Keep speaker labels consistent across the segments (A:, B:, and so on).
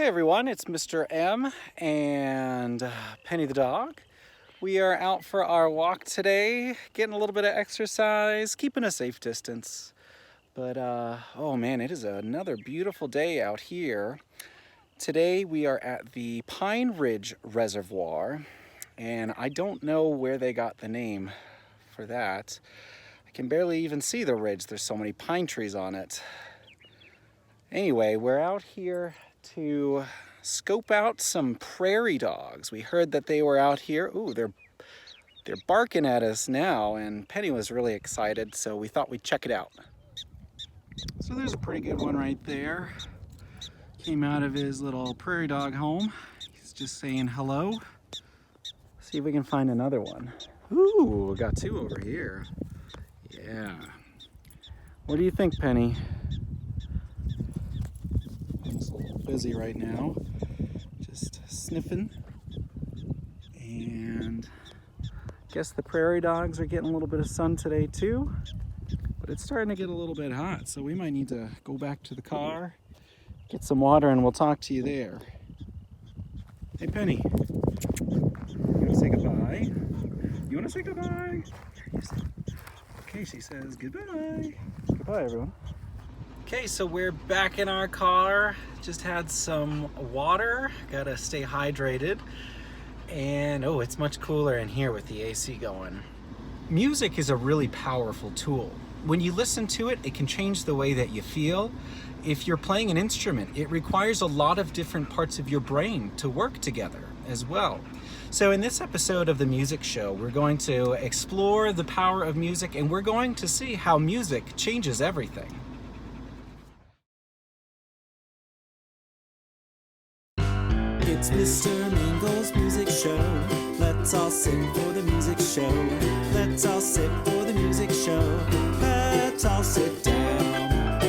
A: Hey everyone, it's Mr. M and Penny the dog. We are out for our walk today, getting a little bit of exercise, keeping a safe distance. But oh man, it is another beautiful day out here. Today we are at the Pine Ridge Reservoir, and I don't know where they got the name for that. I can barely even see the ridge, there's so many pine trees on it. Anyway, we're out here to scope out some prairie dogs. We heard that they were out here. Ooh, they're barking at us now, and Penny was really excited, so we thought we'd check it out. So there's a pretty good one right there. Came out of his little prairie dog home. He's just saying hello. See if we can find another one. Ooh, we got two over here. Yeah. What do you think, Penny? I'm a little busy right now, just sniffing, and I guess the prairie dogs are getting a little bit of sun today too, but it's starting to get a little bit hot, so we might need to go back to the car, get some water, and we'll talk to you there. Hey Penny, you want to say goodbye? You want to say goodbye? Okay, she says goodbye. Goodbye everyone. Okay, so we're back in our car, just had some water, gotta stay hydrated, and oh, it's much cooler in here with the AC going. Music is a really powerful tool. When you listen to it, it can change the way that you feel. If you're playing an instrument, it requires a lot of different parts of your brain to work together as well. So in this episode of the Music Show, we're going to explore the power of music, and we're going to see how music changes everything.
B: It's Mr. Mingle's Music Show. Let's all sing for the music show. Let's all sit for the music show. Let's all sit down.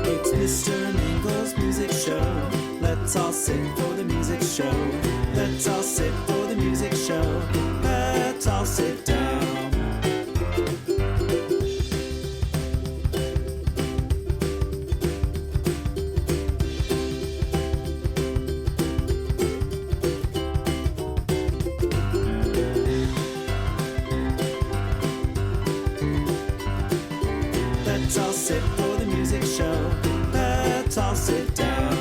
B: It's Mr. Mingle's Music Show. Let's all sing for the music show. Let's all sit for the music show. Let's all sit down. Let's all sit for the music show. Let's all sit down.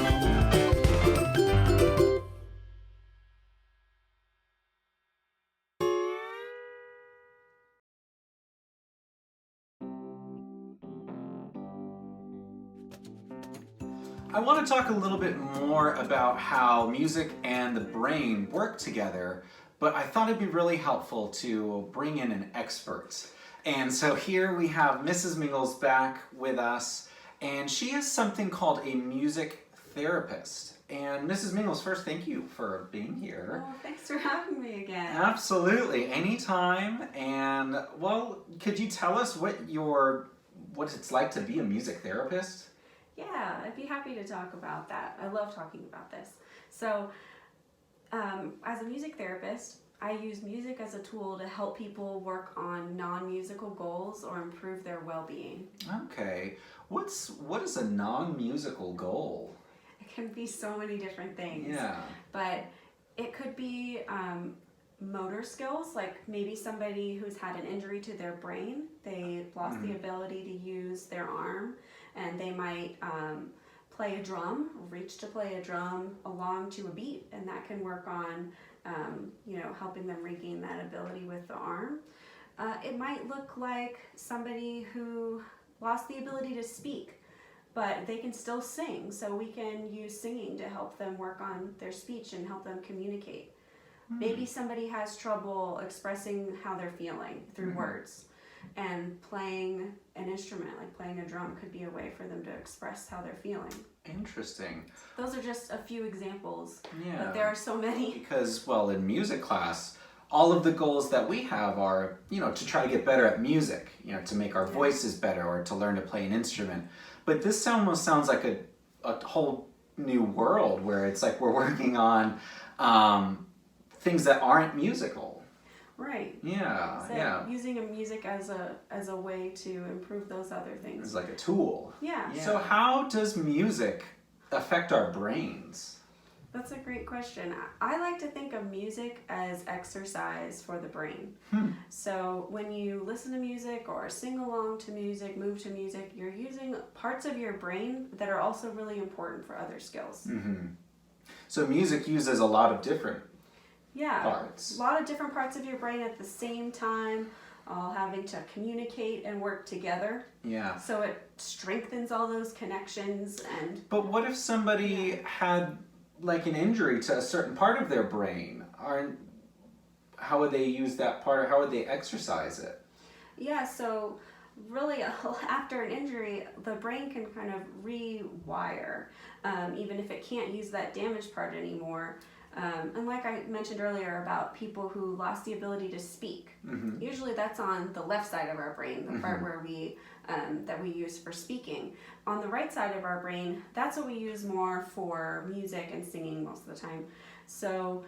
A: I want to talk a little bit more about how music and the brain work together, but I thought it'd be really helpful to bring in an expert. And so here we have Mrs. Mingles back with us, and she is something called a music therapist. And Mrs. Mingles, first, thank you for being here.
C: Oh, thanks for having me again.
A: Absolutely, anytime. And well, could you tell us what it's like to be a music therapist?
C: Yeah, I'd be happy to talk about that. I love talking about this. So, as a music therapist, I use music as a tool to help people work on non-musical goals or improve their well-being.
A: Okay. What is a non-musical goal?
C: It can be so many different things.
A: Yeah.
C: But it could be motor skills, like maybe somebody who's had an injury to their brain, they lost the ability to use their arm, and they might play a drum, reach to play a drum along to a beat, and that can work on helping them regain that ability with the arm. It might look like somebody who lost the ability to speak, but they can still sing, so we can use singing to help them work on their speech and help them communicate. Maybe somebody has trouble expressing how they're feeling through words, and playing an instrument, like playing a drum, could be a way for them to express how they're feeling.
A: Interesting.
C: Those are just a few examples,
A: Yeah.
C: but there are so many.
A: Because, well, in music class, all of the goals that we have are, to try to get better at music, to make our voices better or to learn to play an instrument. But this almost sounds like a whole new world where it's like we're working on things that aren't musical.
C: Right.
A: Yeah,
C: So
A: yeah.
C: using a music as a way to improve those other things.
A: It's like a tool.
C: Yeah.
A: So how does music affect our brains?
C: That's a great question. I like to think of music as exercise for the brain. So when you listen to music or sing along to music, move to music, you're using parts of your brain that are also really important for other skills.
A: So music uses a lot of different parts.
C: A lot of different parts of your brain at the same time, all having to communicate and work together.
A: Yeah.
C: So it strengthens all those connections.
A: But what if somebody had like an injury to a certain part of their brain? How would they use that part, or how would they exercise it?
C: Yeah, so really after an injury, the brain can kind of rewire, even if it can't use that damaged part anymore. And like I mentioned earlier about people who lost the ability to speak, usually that's on the left side of our brain, the part where we that we use for speaking. On the right side of our brain, that's what we use more for music and singing most of the time. So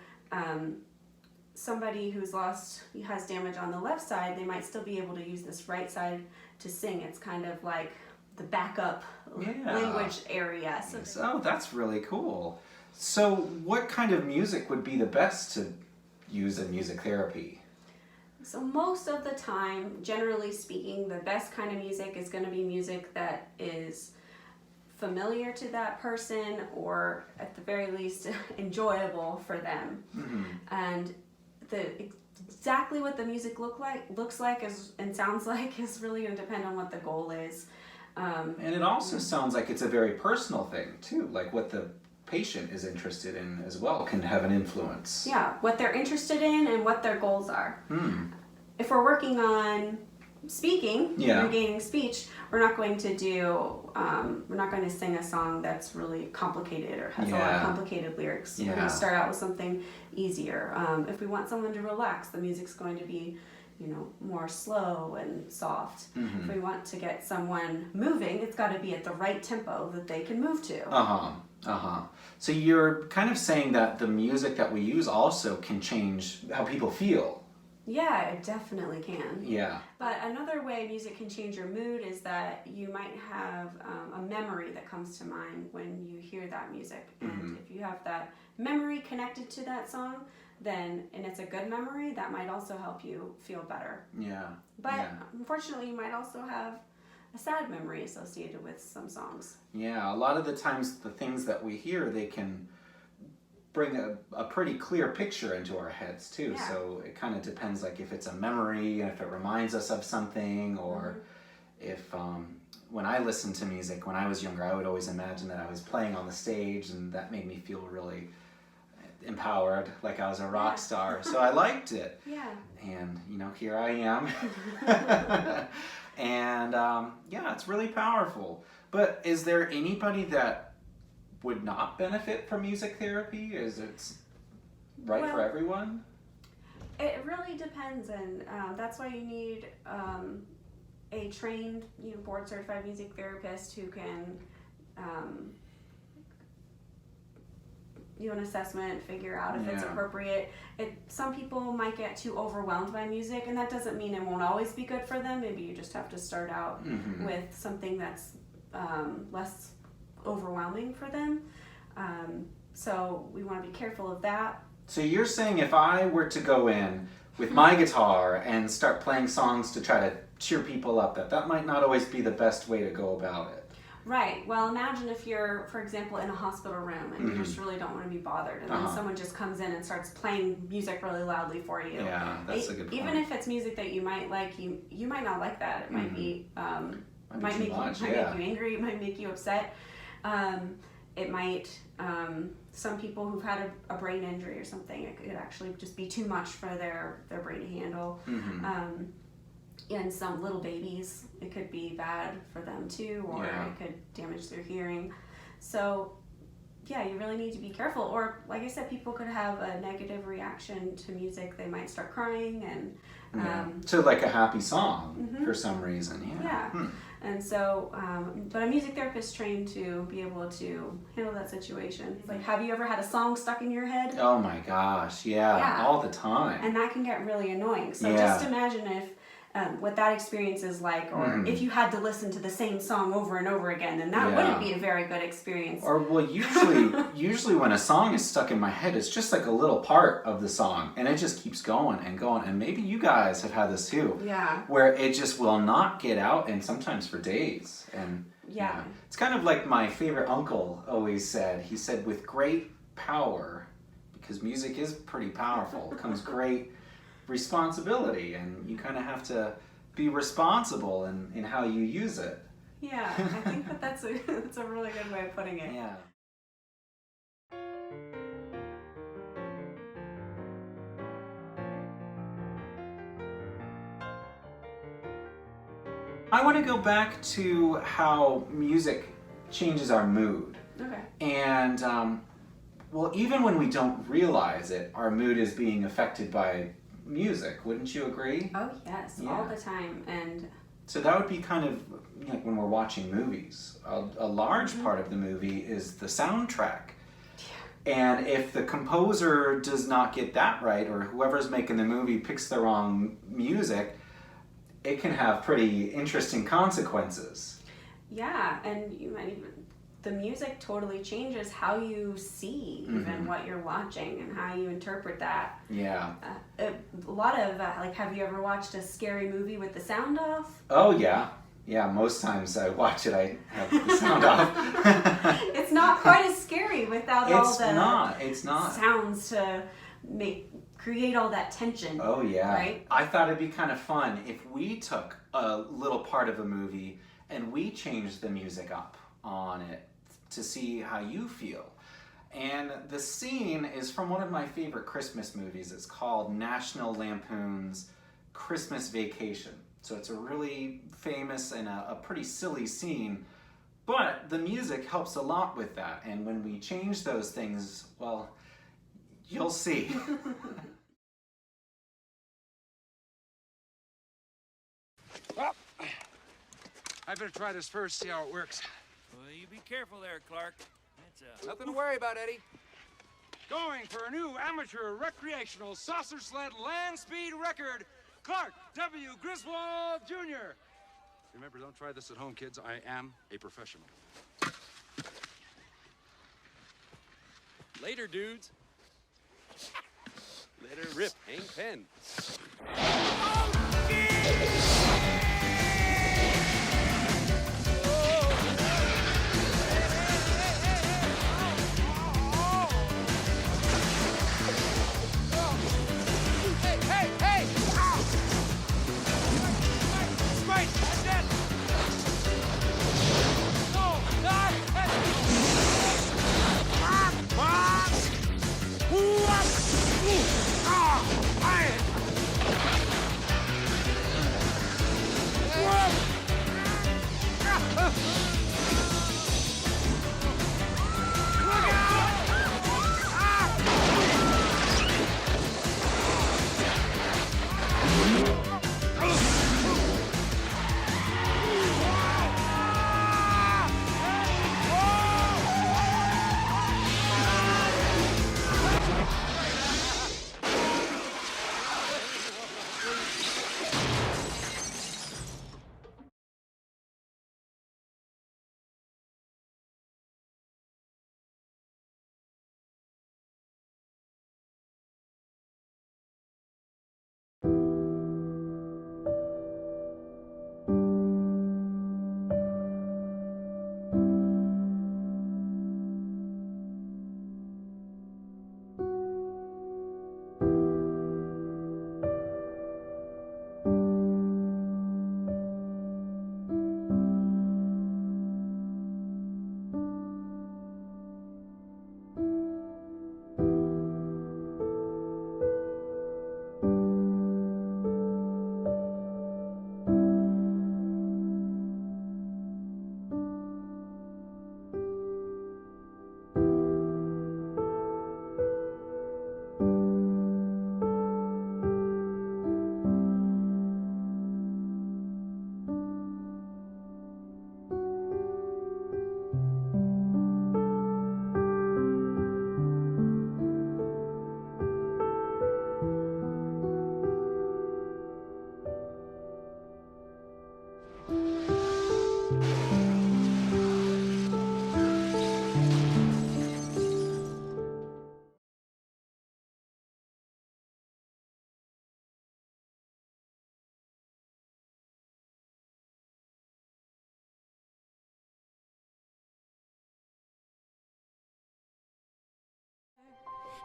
C: somebody has damage on the left side, they might still be able to use this right side to sing. It's kind of like the backup language area.
A: So that's really cool. So what kind of music would be the best to use in music therapy?
C: So most of the time, generally speaking, the best kind of music is going to be music that is familiar to that person, or at the very least enjoyable for them. And exactly what the music looks like and sounds like is really going to depend on what the goal is.
A: And it also sounds like it's a very personal thing too, like what the patient is interested in as well can have an influence.
C: Yeah, what they're interested in and what their goals are. If we're working on speaking, regaining speech, we're not going to sing a song that's really complicated or has a lot of complicated lyrics. We're going to start out with something easier. If we want someone to relax, the music's going to be more slow and soft. If we want to get someone moving, it's got to be at the right tempo that they can move to.
A: So you're kind of saying that the music that we use also can change how people feel.
C: Yeah, it definitely can.
A: Yeah.
C: But another way music can change your mood is that you might have a memory that comes to mind when you hear that music. And if you have that memory connected to that song, and it's a good memory, that might also help you feel better.
A: Yeah.
C: But unfortunately, you might also have a sad memory associated with some songs.
A: Yeah, a lot of the times the things that we hear, they can bring a pretty clear picture into our heads too. So it kind of depends, like if it's a memory, if it reminds us of something, or if when I listened to music when I was younger, I would always imagine that I was playing on the stage, and that made me feel really empowered, like I was a rock star. So I liked it.
C: Yeah.
A: And here I am. And it's really powerful. But is there anybody that would not benefit from music therapy? Is it right for everyone?
C: It really depends, and that's why you need a trained, board certified music therapist who can do an assessment, figure out if it's appropriate. Some people might get too overwhelmed by music, and that doesn't mean it won't always be good for them. Maybe you just have to start out with something that's less overwhelming for them. So we want to be careful of that.
A: So you're saying if I were to go in with my guitar and start playing songs to try to cheer people up, that might not always be the best way to go about it.
C: Right. Well, imagine if you're, for example, in a hospital room and you just really don't want to be bothered, and then someone just comes in and starts playing music really loudly for you.
A: Yeah, that's a good point.
C: Even if it's music that you might like, you might not like that. It might be might make you angry. It might make you upset. It might, some people who've had a brain injury or something, it could actually just be too much for their brain to handle. And some little babies, it could be bad for them too, or it could damage their hearing. So, you really need to be careful. Or, like I said, people could have a negative reaction to music. They might start crying and...
A: to like a happy song for some reason,
C: And so, but a music therapist trained to be able to handle that situation. It's like, have you ever had a song stuck in your head?
A: Oh my gosh, all the time.
C: And that can get really annoying. So just imagine if what that experience is like, or if you had to listen to the same song over and over again, then that wouldn't be a very good experience.
A: Or well, usually when a song is stuck in my head, it's just like a little part of the song, and it just keeps going and going. And maybe you guys have had this too, where it just will not get out, and sometimes for days. And it's kind of like my favorite uncle always said. He said, "With great power, because music is pretty powerful, comes great responsibility," and you kind of have to be responsible in how you use it.
C: Yeah, I think that's a really good way of putting it.
A: Yeah. I want to go back to how music changes our mood.
C: Okay.
A: And well, even when we don't realize it, our mood is being affected by music. Wouldn't you agree?
C: Oh yes, all the time. And
A: so that would be kind of like when we're watching movies. A large part of the movie is the soundtrack. And if the composer does not get that right, or whoever's making the movie picks the wrong music, it can have pretty interesting consequences.
C: Yeah, and you might even, the music totally changes how you see even what you're watching and how you interpret that.
A: Yeah.
C: A lot of, like, have you ever watched a scary movie with the sound off?
A: Oh, yeah. Yeah, most times I watch it, I have the sound off.
C: It's not quite as scary without all the
A: It's not.
C: sounds to create all that tension.
A: Oh, yeah.
C: Right?
A: I thought it'd be kind of fun if we took a little part of a movie and we changed the music up on it to see how you feel. And the scene is from one of my favorite Christmas movies. It's called National Lampoon's Christmas Vacation. So it's a really famous and a pretty silly scene, but the music helps a lot with that. And when we change those things, well, you'll see.
D: Well, I better try this first, see how it works.
E: Well, you be careful there, Clark. That's
D: Nothing to worry about, Eddie. Going for a new amateur recreational saucer sled land speed record, Clark W. Griswold Jr. Remember, don't try this at home, kids. I am a professional.
E: Later, dudes. Let her rip, Hank Penn.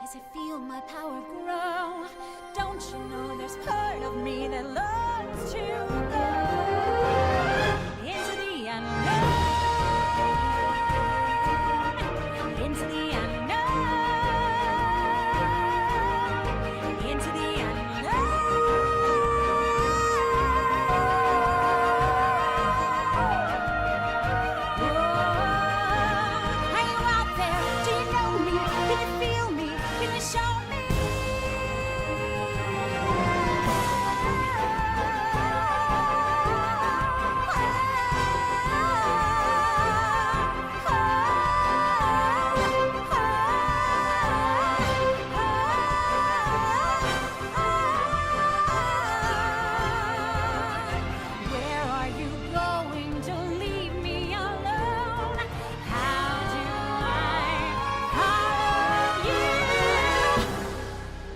F: as I feel my power grow. Don't you know there's part of me that longs to go into the unknown, into the unknown, into the Are you out there? Do you know me? Can you feel me? Can you show me? Where are you going? Don't leave me alone. How do I follow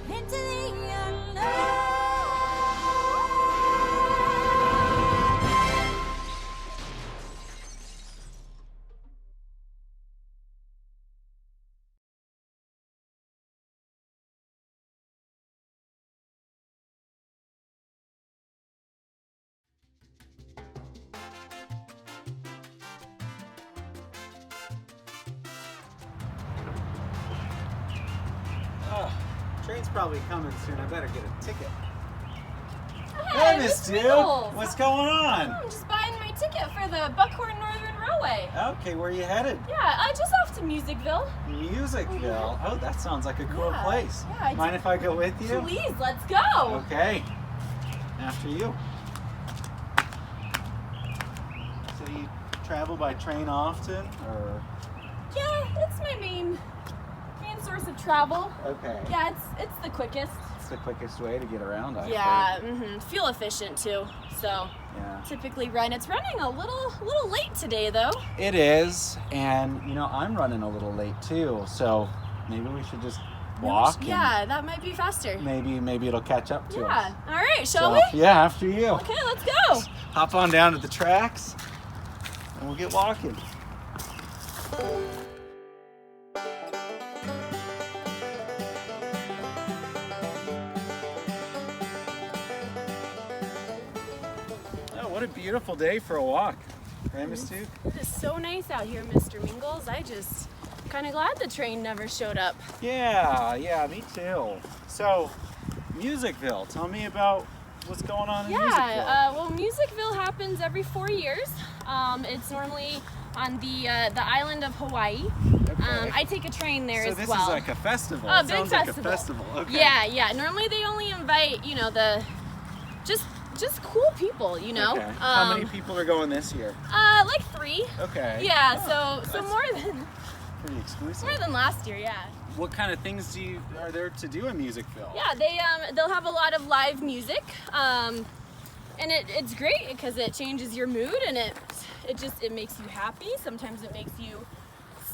F: you into the unknown?
A: Oh, train's probably coming soon. I better get a ticket.
G: Hey,
A: Miss
G: Mr.
A: Duke.
G: Mingles.
A: What's going on?
G: I'm just buying my ticket for the Buckhorn Northern Railway.
A: Okay, where are you headed?
G: Yeah, just off to Musicville.
A: Musicville. Oh, that sounds like a cool
G: Yeah.
A: place.
G: Yeah,
A: Mind if I go with you?
G: Please, let's go.
A: Okay. After you. So you travel by train often, or?
G: Yeah, it's my main source of travel.
A: Okay.
G: Yeah, it's the quickest.
A: It's the quickest way to get around, I
G: Yeah,
A: think.
G: feel efficient too. So
A: Yeah.
G: typically run. It's running a little late today though.
A: It is, and you know, I'm running a little late too, so maybe we should just walk. and
G: Yeah, that might be faster.
A: Maybe it'll catch up to us.
G: Yeah. All right, shall
A: So,
G: we?
A: yeah, after you.
G: Okay, let's go.
A: Hop on down to the tracks, and we'll get walking. Oh, what a beautiful day for a walk. Right, Miss Duke?
G: It's so nice out here, Mr. Mingles. I just kind of glad the train never showed up.
A: Yeah, me too. So, Musicville, tell me about what's going on in Musicville.
G: Well, Musicville happens every 4 years. It's normally on the island of Hawaii.
A: Okay.
G: I take a train there
A: So
G: as
A: this
G: well.
A: is like a festival.
G: A
A: It
G: big
A: sounds
G: festival.
A: like a festival. Okay.
G: Yeah. Normally they only invite, the just cool people, you know.
A: Okay. How many people are going this year?
G: Like 3.
A: Okay.
G: Yeah, so
A: that's pretty exclusive.
G: more than last year, yeah.
A: What kind of things are there to do in Musicville?
G: Yeah, they'll have a lot of live music, and it's great because it changes your mood and it makes you happy. Sometimes it makes you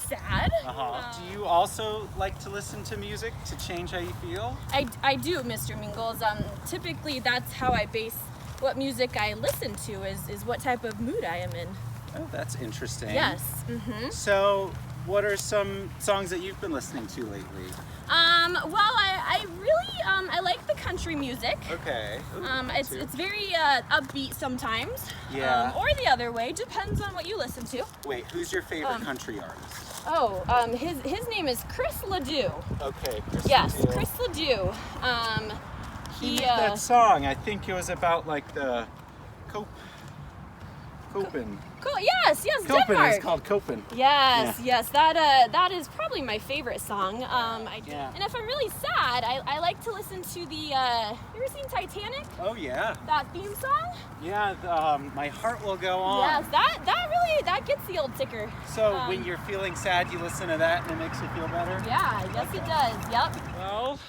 G: sad.
A: Do you also like to listen to music to change how you feel?
G: I do, Mr. Mingles. Typically that's how I base what music I listen to is what type of mood I am in.
A: Oh, that's interesting.
G: Yes. Mm-hmm.
A: So, what are some songs that you've been listening to lately?
G: Well, I really I like the country music.
A: Okay. Ooh,
G: It's very upbeat sometimes.
A: Yeah.
G: Or the other way, depends on what you listen to.
A: Wait, who's your favorite country artist?
G: His name is Chris Ledoux.
A: Okay, Chris
G: Yes,
A: Ledoux.
G: Chris Ledoux.
A: He made that song. I think it was about like the Copen.
G: Cool. Yes,
A: Copen
G: Denmark.
A: is called Copen.
G: Yes,
A: Yeah.
G: yes. That is probably my favorite song.
A: Yeah.
G: And if I'm really sad, I like to listen to the. You ever seen Titanic?
A: Oh yeah.
G: That theme song?
A: Yeah. My heart will go on.
G: Yes, that gets the old ticker.
A: So when you're feeling sad, you listen to that, and it makes you feel better.
G: Yeah, yes it does. Yep.
A: Well,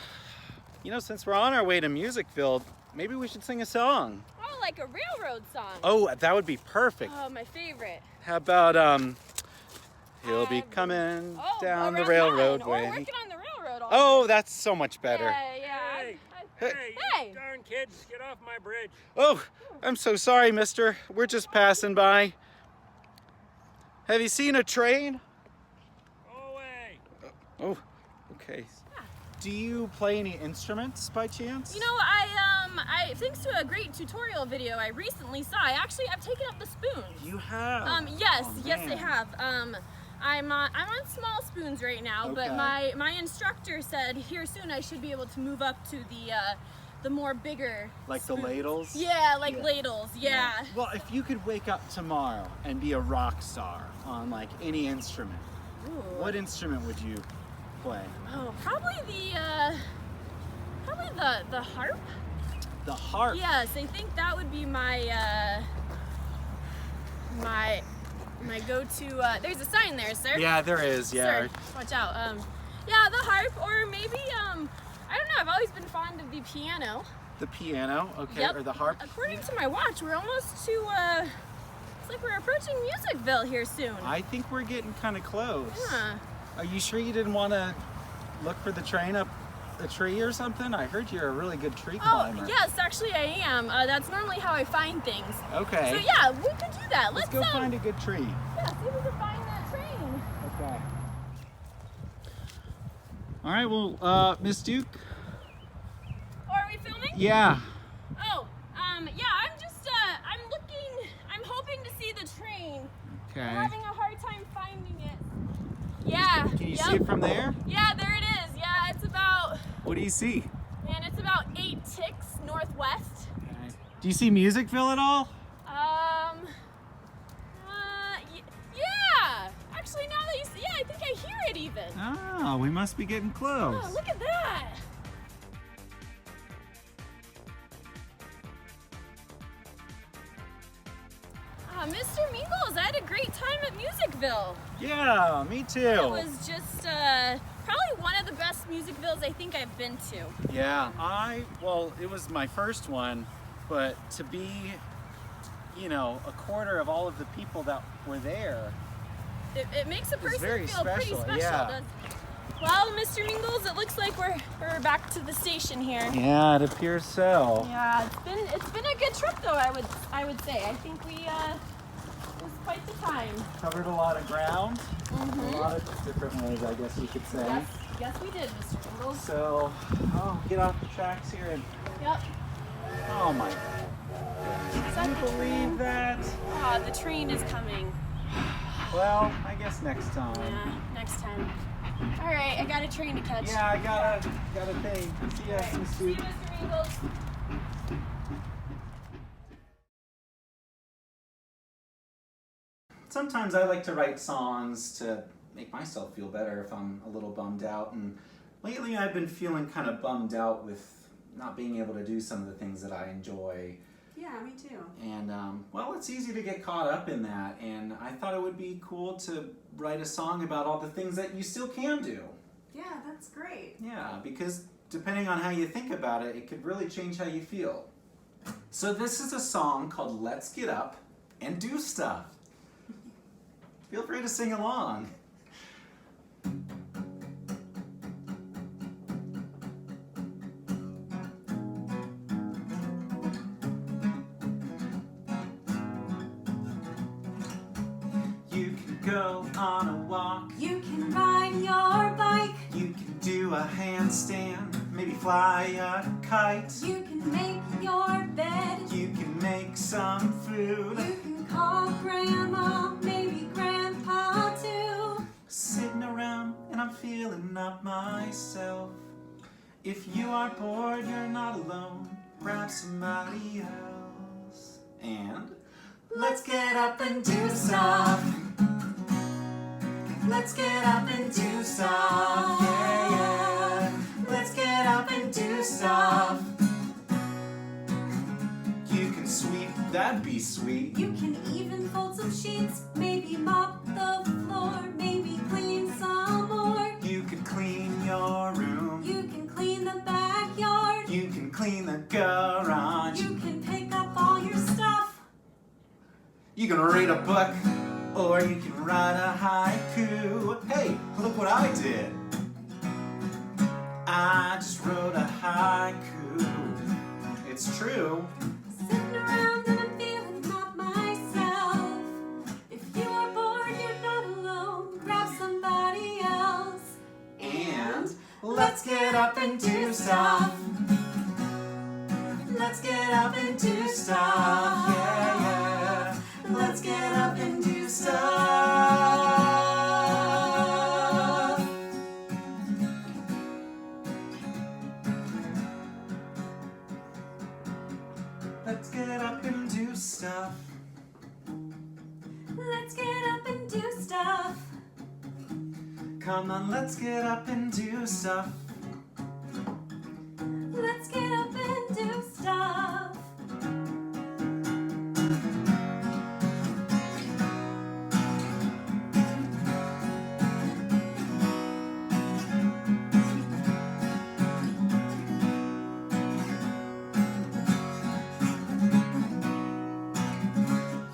A: since we're on our way to Musicville, maybe we should sing a song.
G: Oh, like a railroad song.
A: Oh, that would be perfect.
G: Oh, my favorite.
A: How about he'll be coming down the
G: around
A: railroad
G: nine.
A: way.
G: We're working on the railroad. All
A: Oh, that's so much better.
G: Yeah.
E: Hey,
G: Hey.
E: you darn kids, get off my bridge.
A: Oh, I'm so sorry, mister. We're just passing by. Have you seen a train?
E: Go away.
A: Oh, okay. Do you play any instruments by chance?
G: You know, I thanks to a great tutorial video I recently saw, I've taken up the spoons.
A: You have?
G: Yes,
A: Oh,
G: yes I
A: man.
G: have. I'm on small spoons right now, but
A: Okay.
G: my instructor said here soon I should be able to move up to the more bigger
A: Like the
G: spoons.
A: ladles?
G: Yeah, like ladles, yeah.
A: Well, if you could wake up tomorrow and be a rock star on like any instrument,
G: Ooh.
A: what instrument would you play?
G: Oh, probably the harp.
A: The harp?
G: Yes, I think that would be my my go-to. There's a sign there, sir.
A: Yeah, there is, yeah.
G: Sir, watch out. Yeah, the harp, or maybe I don't know. I've always been fond of the piano.
A: The piano, okay,
G: Yep.
A: or the harp?
G: According to my watch, we're almost to. It's like we're approaching Musicville here soon.
A: I think we're getting kind of close.
G: Huh.
A: Are you sure you didn't want to look for the train up a tree or something? I heard you're a really good tree climber.
G: Oh, yes, actually I am. That's normally how I find things.
A: Okay.
G: So yeah, we could do that.
A: Let's go find a good tree.
G: Yeah, see if we can find that train.
A: Okay. All right, well, Miss Duke?
G: Oh, are we filming?
A: Yeah.
G: Oh, yeah, I'm hoping to see the train.
A: Okay.
G: I'm having a hard time finding it. Yeah.
A: Can you see it from there?
G: Yeah, there it is. Yeah, it's about,
A: What do you see?
G: man, it's about 8 ticks northwest.
A: Okay. Do you see Musicville at all?
G: Yeah. Actually, now that you say, yeah, I think I hear it even.
A: Oh, we must be getting close.
G: Oh, look at that. Mr. Mingles, I had a great time at Musicville.
A: Yeah, me too.
G: It was just probably one of the best Musicvilles I think I've been to.
A: Yeah, well, it was my first one, but to be, you know, a quarter of all of the people that were there.
G: It makes a person
A: very
G: feel pretty
A: special,
G: special,
A: yeah.
G: doesn't it? Well, Mr. Mingles, it looks like we're back to the station here.
A: Yeah, it appears so.
G: Yeah, it's been a good trip though, I would say. I think we it was quite the time.
A: Covered a lot of ground, a lot of different ways, I guess you could say.
G: Yes, we did, Mr. Mingles.
A: So, get off the tracks here and,
G: Yep.
A: oh my God. Can you believe that?
G: Ah, the train is coming.
A: Well, I guess next time.
G: Yeah, next time. All right, I got a train to catch.
A: Yeah, I got a thing. See ya, Miss
G: See you,
A: Duke.
G: Mr. Mingles.
A: Sometimes I like to write songs to make myself feel better if I'm a little bummed out, and lately I've been feeling kind of bummed out with not being able to do some of the things that I enjoy.
C: Yeah, me too.
A: And well, it's easy to get caught up in that, and I thought it would be cool to write a song about all the things that you still can do.
C: Yeah, that's great.
A: Yeah, because depending on how you think about it, it could really change how you feel. So this is a song called Let's Get Up and Do Stuff. Feel free to sing along. You can go on a walk.
C: You can ride your bike.
A: You can do a handstand, maybe fly a kite.
C: You can make your bed.
A: You can make some food.
C: You can call grandma, maybe grandpa too.
A: Sitting around and I'm feeling up myself. If you are bored, you're not alone. Grab somebody else. And let's get up and do stuff. Let's get up and do stuff. Yeah, yeah. Let's get up and do stuff. You can sweep, that'd be sweet.
C: You can even fold some sheets, maybe mop the floor, maybe clean some more.
A: You could clean your room.
C: You can clean the backyard.
A: You can clean the garage.
C: You can pick up all your stuff.
A: You can read a book, or you can write a haiku. Hey, look what I did. I just wrote a haiku. It's true.
C: Sitting around and I'm feeling not myself. If you are bored, you're not alone. Grab somebody else.
A: And let's
B: let's get up and do stuff. Let's get up and do stuff. Yeah, yeah. Let's get up and do stuff. Let's get up and do stuff.
C: Let's get up and do stuff.
B: Come on, let's get up and do stuff.
C: Let's get up and do stuff.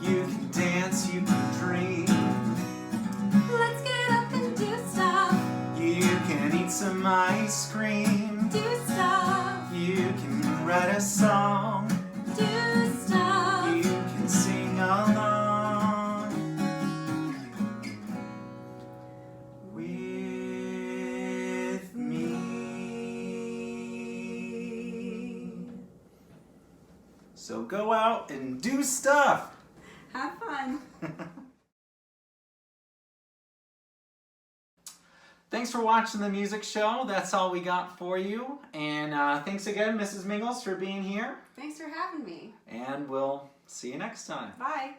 B: You can dance, you can dream.
C: Let's get up and do stuff.
B: You can eat some ice cream.
C: Do stuff.
B: You can write a song.
C: Do stuff.
B: You can sing along with me. So go out and do stuff.
C: Have fun.
A: Thanks for watching the music show. That's all we got for you. And thanks again, Mrs. Mingles, for being here.
C: Thanks for having me.
A: And we'll see you next time.
C: Bye.